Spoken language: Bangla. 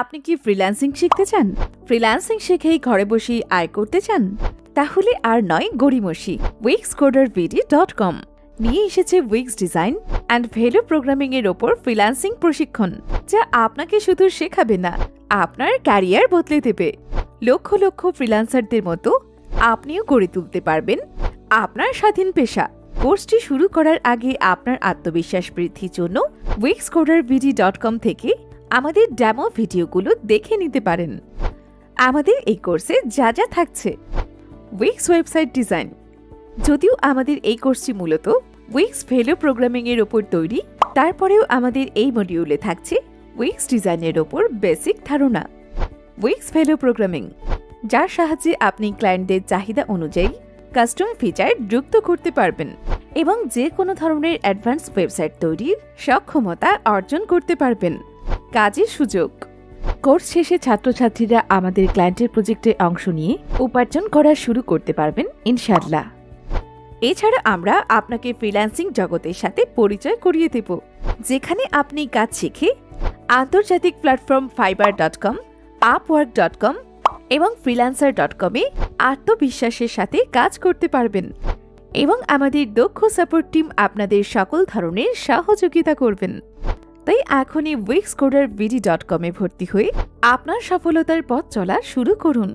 আপনি কি ফ্রিল্যান্সিং শিখতে চান? ফ্রিল্যান্সিং শিখেই ঘরে বসেই আয় করতে চান? তাহলে আর নয় গড়িমসি। wixcodervd.com নিয়ে এসেছে উইক্স ডিজাইন অ্যান্ড ভেলো প্রোগ্রামিং এর ওপর ফ্রিল্যান্সিং প্রশিক্ষণ, যা আপনাকে শুধু শেখাবে না, আপনার ক্যারিয়ার বদলে দেবে। লক্ষ লক্ষ ফ্রিল্যান্সারদের মতো আপনিও গড়ে তুলতে পারবেন আপনার স্বাধীন পেশা। কোর্সটি শুরু করার আগে আপনার আত্মবিশ্বাস বৃদ্ধির জন্য wixcodervd.com থেকে আমাদের ডেমো ভিডিওগুলো দেখে নিতে পারেন। আমাদের এই কোর্সে যা যা থাকছে: উইক্স ওয়েবসাইট ডিজাইন। যদিও আমাদের এই কোর্সটি মূলত উইক্স ভেলো প্রোগ্রামিং এর ওপর তৈরি, তারপরেও আমাদের এই মডিউলে থাকছে উইক্স ডিজাইনের ওপর বেসিক ধারণা। উইক্স ভেলো প্রোগ্রামিং, যার সাহায্যে আপনি ক্লায়েন্টদের চাহিদা অনুযায়ী কাস্টম ফিচার যুক্ত করতে পারবেন এবং যে কোনো ধরনের অ্যাডভান্স ওয়েবসাইট তৈরির সক্ষমতা অর্জন করতে পারবেন। কাজের সুযোগ: কোর্স শেষে ছাত্রছাত্রীরা আমাদের ক্লায়েন্টের প্রজেক্টে অংশ নিয়ে উপার্জন করা শুরু করতে পারবেন ইনশাআল্লাহ। এছাড়া আমরা আপনাকে ফ্রিল্যান্সিং জগতের সাথে পরিচয় করিয়ে দেব, যেখানে আপনি কাজ শিখে আন্তর্জাতিক প্ল্যাটফর্ম fiverr.com, upwork.com এবং freelancer.com এ আত্মবিশ্বাসের সাথে কাজ করতে পারবেন এবং আমাদের দক্ষ সাপোর্ট টিম আপনাদের সকল ধরনের সহযোগিতা করবেন। তাই এখনই wixcodervd.com এ ভর্তি হয়ে আপনার সফলতার পথ চলা শুরু করুন।